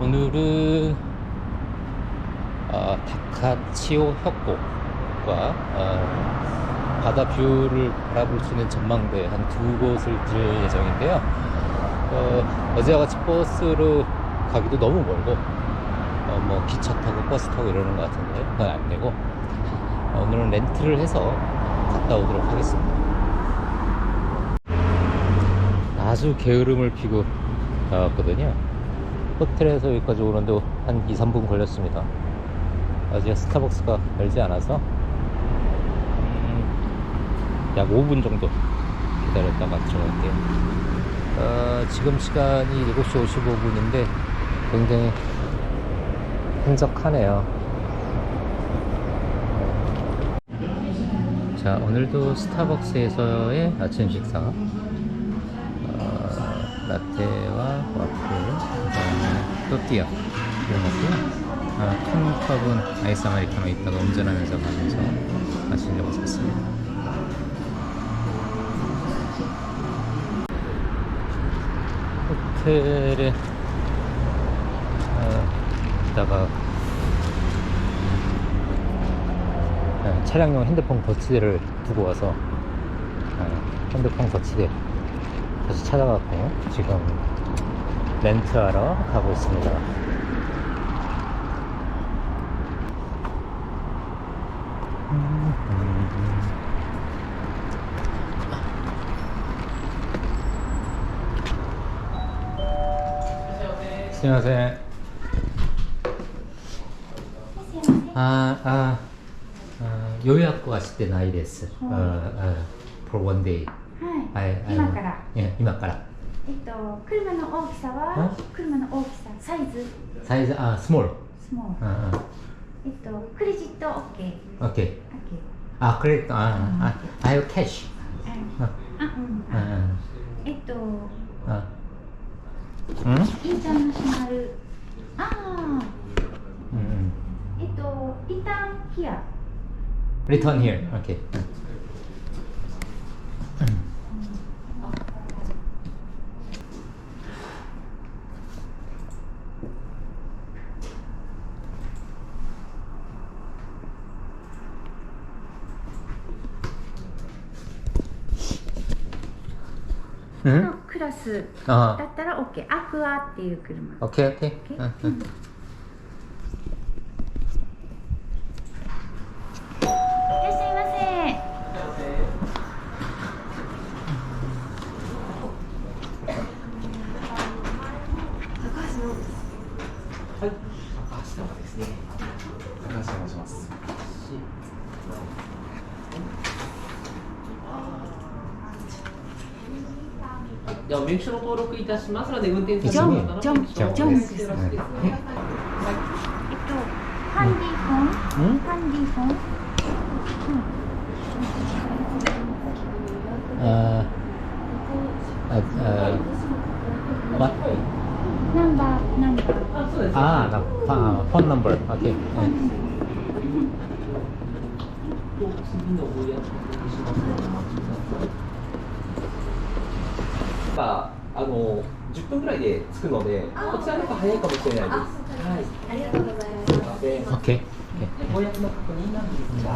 오늘은 다카치오 협곡과 바다 뷰를 바라볼 수 있는 전망대 한 두 곳을 들을 예정인데요. 어제와 같이 버스로 가기도 너무 멀고 뭐 기차 타고 버스 타고 이러는 것 같은데 그건 안 되고 오늘은 렌트를 해서 갔다 오도록 하겠습니다. 아주 게으름을 피고 나왔거든요. 호텔에서 여기까지 오는데 한 2-3분 걸렸습니다. 아직 스타벅스가 열지 않아서 약 5분 정도 기다렸다가 들어갈게요. 지금 시간이 7시 55분인데 굉장히 한적하네요. 자, 오늘도 스타벅스에서의 아침 식사, 라떼와 와플, 그다음에 또띠아 이런 큰 컵은 아이스 아메리카노 있다가 운전하면서 가면서 마시려고 샀습니다. 호텔에 있다가 차량용 핸드폰 거치대를 두고 와서 핸드폰 거치대 다시 찾아갔고 지금 렌트하러 가고 있습니다. 안녕하세요. 요약고 왔을 때 나이です. for one day. はい、今から。今から。車の大きさは、車の大きさ、サイズ。サイズ、スモール。スモール。クレジット OK。OK。クレジット、I have cash。インターナショナル。リターンヒア。Return here. OK。のクラスだったら OK。アクアっていう車。OK。いらっしゃいませ。はい、高橋様ですね。高橋と申します。では免許証の登録いたしますので運転させてもらったらジョンです。よろしいですね。ハンディフォン。ハンディフォン。What? ナンバー。そうです。phone number. OK。次のご予約お願いします。10分ぐらいで着くので、こちらの方が早いかもしれないです。はい。ありがとうございます。OK。ご予約の確認なんですが、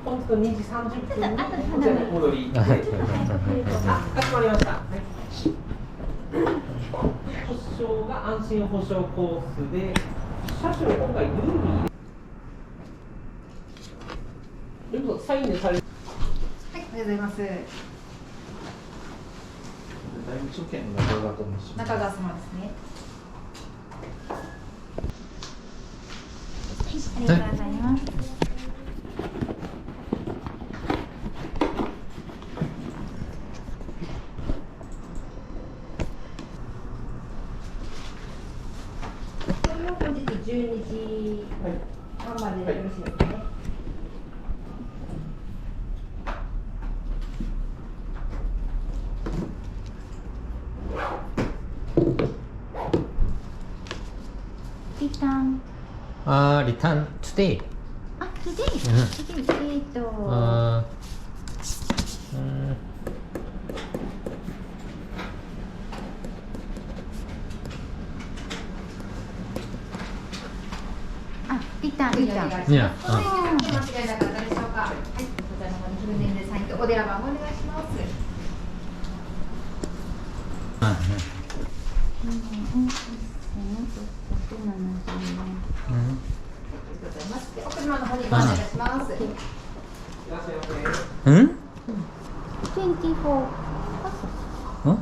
本日の2時30分にこちらにお戻り。かしこまりました。保証が安心保証コースで、車種を今回ルールに入れるとサインでされる。はい、ありがとうございます。財務諸件の中川と申します。中川様ですね。ありがとうございます。本日12時半まででよろしいですかね。リターン。return today. today? あ、旦お願いします。いや間違いなかったでしょうか。はい、こちらの方にフルネームでサインとお電話番号お願いします。あお車の方にご案内いたします。うん24。어?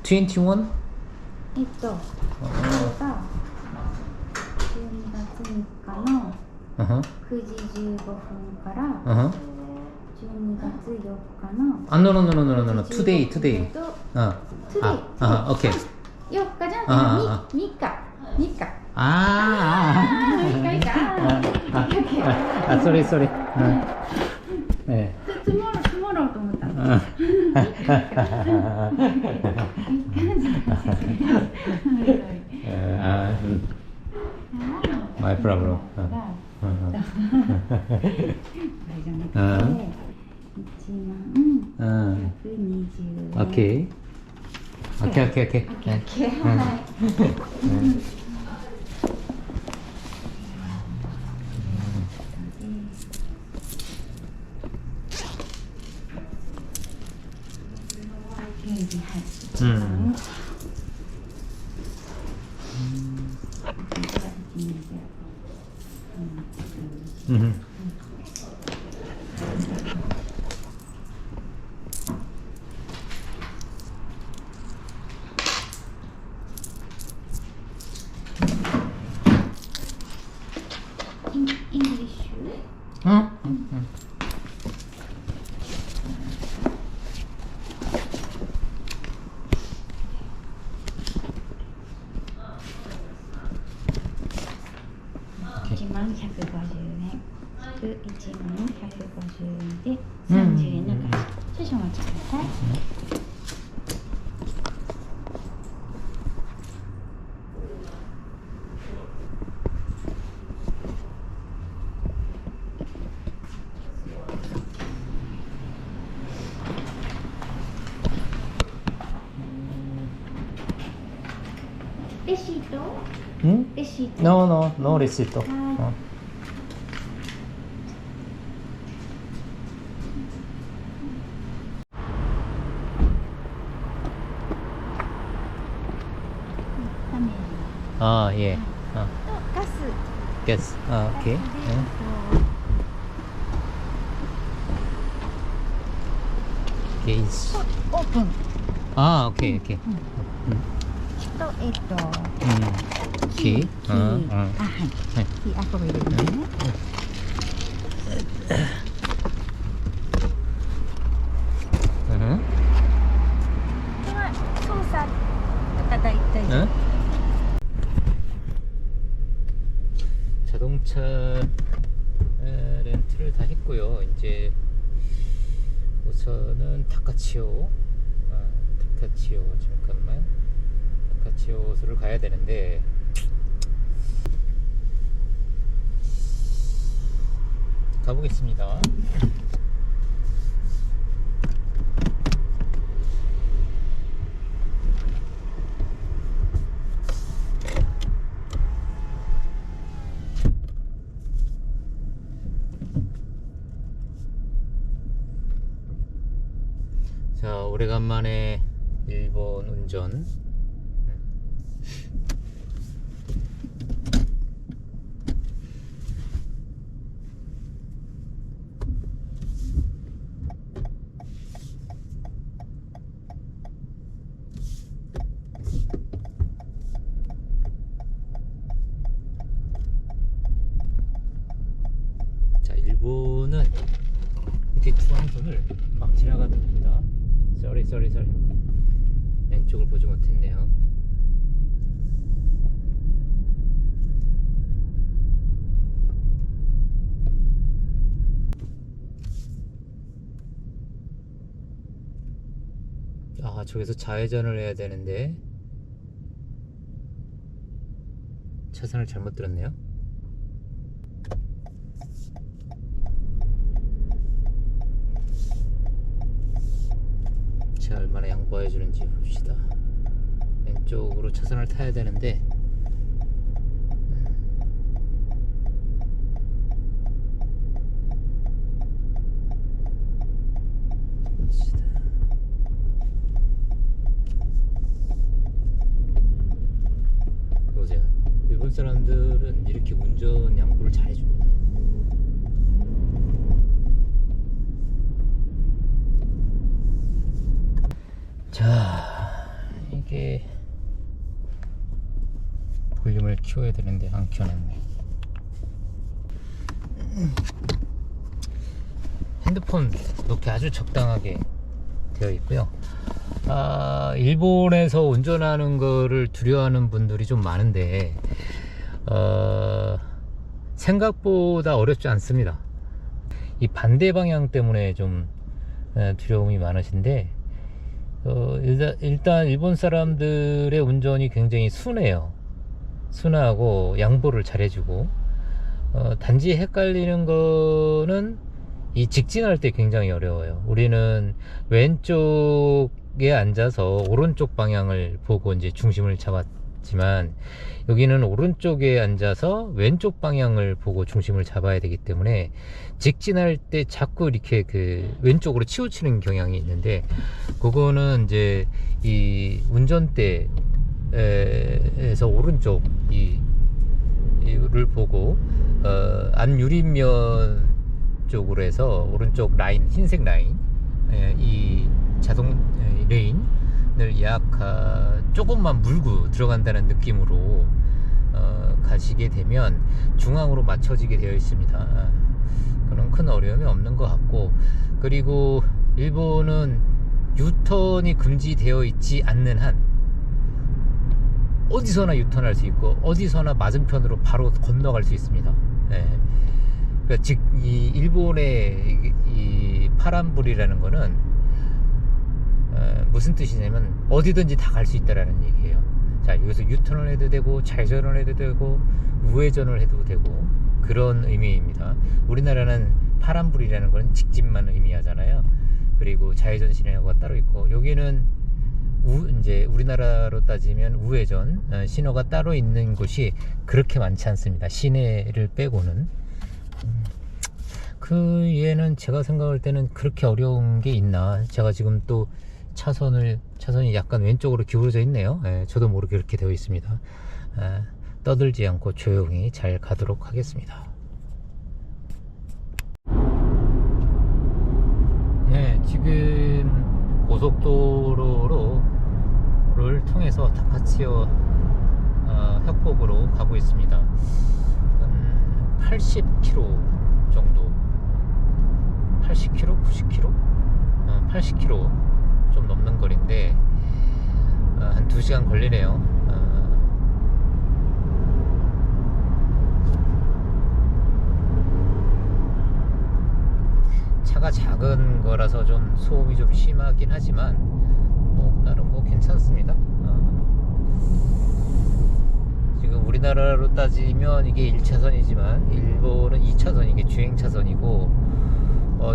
21? これが12月3日の 어허. 9時15分から 어허. 12月4日の 아, no, no, no, no, no, no, no. Today, today. と 아, today. 오케이. 4日じゃあん。3日。3日。 아, 3日か。 sorry, sorry. 네. 積もろうと思ったの。 my problem. 12120。 오케이. 오케이, 오케이, 오케이. English. 응? 1万150円。1万150円で30円の返し。少々お待ちください。レシート？ 응? レシート。 No, no, no receipt. 아. 아, 예. 아, ガス。 guess. 아, 오케이. 응. 게이지. オープン。 아, 오케이, 오케이. と키. キー。あ、はい。キー、あ、ここ入れるね。응? では操作がだいたい。 응? 자동차 렌트를 다 했고요. 이제 우선은 타카치오, 잠깐만, 타카치오를 가야 되는데 가보겠습니다. 자, 오래간만에 일본 운전. 자, 일본은 이렇게 중앙선을 막 지나가도 됩니다. 쏘리. 왼쪽을 보지 못했네요. 아, 저기서 좌회전을 해야 되는데 차선을 잘못 들었네요. 제가 얼마나 양보해 주는지 봅시다. 왼쪽으로 차선을 타야 되는데 일본 사람들은 이렇게 운전 양보를 잘 해줍니다. 자, 이게 볼륨을 키워야 되는데 안 키워놨네. 핸드폰 놓기 아주 적당하게 되어 있고요. 일본에서 운전하는 거를 두려워하는 분들이 좀 많은데 생각보다 어렵지 않습니다. 이 반대 방향 때문에 좀 두려움이 많으신데 일단 일본 사람들의 운전이 굉장히 순해요. 순하고 양보를 잘해주고 단지 헷갈리는 거는 이 직진할 때 굉장히 어려워요. 우리는 왼쪽에 앉아서 오른쪽 방향을 보고 이제 중심을 잡았지만 여기는 오른쪽에 앉아서 왼쪽 방향을 보고 중심을 잡아야 되기 때문에 직진할 때 자꾸 이렇게 그 왼쪽으로 치우치는 경향이 있는데 그거는 이제 이 운전대에서 오른쪽 이를 보고 안 유리면 쪽으로 해서 오른쪽 라인, 흰색 라인, 이 자동 레인을 약 조금만 물고 들어간다는 느낌으로 가시게 되면 중앙으로 맞춰지게 되어 있습니다. 그런 큰 어려움이 없는 것 같고, 그리고 일본은 유턴이 금지되어 있지 않는 한 어디서나 유턴할 수 있고 어디서나 맞은편으로 바로 건너갈 수 있습니다. 그러니까 즉 이 일본의 이 파란불이라는 거는 무슨 뜻이냐면 어디든지 다 갈 수 있다라는 얘기예요. 자, 여기서 유턴을 해도 되고 좌회전을 해도 되고 우회전을 해도 되고 그런 의미입니다. 우리나라는 파란불이라는 건 직진만 의미하잖아요. 그리고 좌회전 신호가 따로 있고 여기는 이제 우리나라로 따지면 우회전 신호가 따로 있는 곳이 그렇게 많지 않습니다. 시내를 빼고는. 그 얘는 제가 생각할 때는 그렇게 어려운 게 있나. 제가 지금 또 차선이 약간 왼쪽으로 기울어져 있네요. 저도 모르게 그렇게 되어 있습니다. 떠들지 않고 조용히 잘 가도록 하겠습니다. 네, 지금 고속도로를 통해서 타카치오 협곡으로 가고 있습니다. 한 80km 정도, 80km? 90km? 80km 좀 넘는 거리인데 한 2시간 걸리네요. 차가 작은 거라서 좀 소음이 좀 심하긴 하지만 나름 괜찮습니다. 지금 우리나라로 따지면 이게 1차선이지만 일본은 2차선, 이게 주행차선이고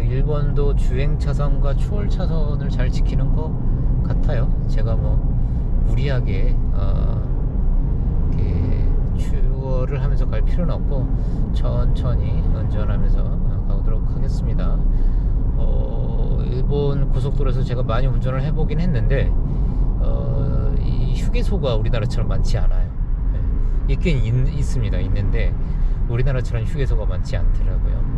일본도 주행차선과 추월차선을 잘 지키는 것 같아요. 제가 무리하게 이렇게 추월을 하면서 갈 필요는 없고 천천히 운전하면서 가도록 하겠습니다. 일본 고속도로에서 제가 많이 운전을 해보긴 했는데 이 휴게소가 우리나라처럼 많지 않아요. 있긴 있습니다. 있는데 우리나라처럼 휴게소가 많지 않더라고요.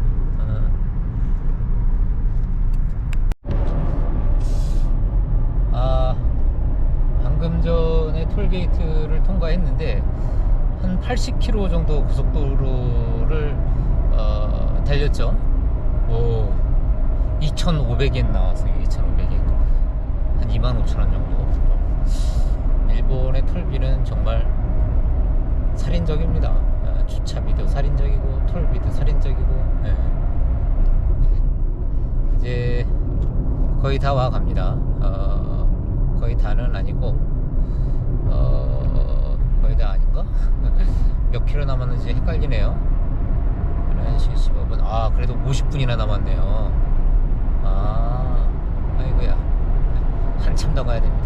방금 전에 톨게이트를 통과했는데 한 80km 정도 고속도로를 달렸죠. 2,500엔 나왔어요. 2,500엔. 한 25,000원 정도. 일본의 톨비는 정말 살인적입니다. 주차비도 살인적이고 톨비도 살인적이고. 이제 거의 다 와갑니다. 거의 다는 아니고 거의 다 아닌가? 몇 킬로 남았는지 헷갈리네요. 1시 15분. 그래도 50분이나 남았네요. 아이고야, 한참 더 가야 됩니다.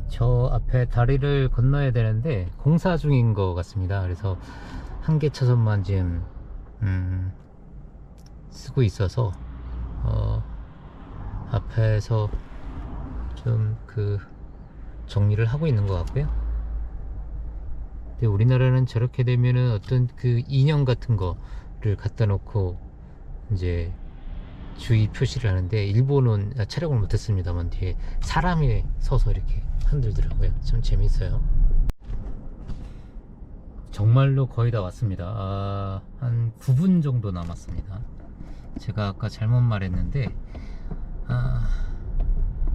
저 앞에 다리를 건너야 되는데 공사 중인 것 같습니다. 그래서 한 개 차선만 지금 쓰고 있어서 앞에서 좀 정리를 하고 있는 것 같고요. 근데 우리나라는 저렇게 되면은 어떤 그 인형 같은 거를 갖다 놓고 이제 주의 표시를 하는데, 일본은 촬영을 못했습니다만 뒤에 사람이 서서 이렇게 흔들더라고요. 참 재밌어요. 정말로 거의 다 왔습니다. 한 9분 정도 남았습니다. 제가 아까 잘못 말했는데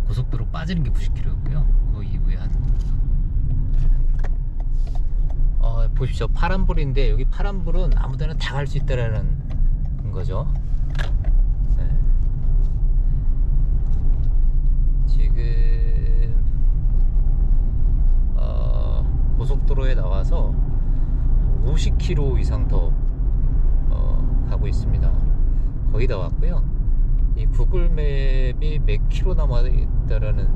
고속도로 빠지는 게 90km였고요. 그 이후에 보십시오. 파란불인데 여기 파란불은 아무데나 다 갈 수 있다라는 거죠. 네. 지금 고속도로에 나와서 50km 이상 더 가고 있습니다. 거의 다 왔고요. 이 구글 맵이 몇 킬로 남아 있다라는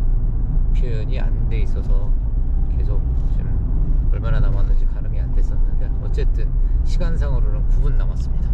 표현이 안 돼 있어서 계속 지금 얼마나 남았는지 가늠이 안 됐었는데, 어쨌든 시간상으로는 9분 남았습니다.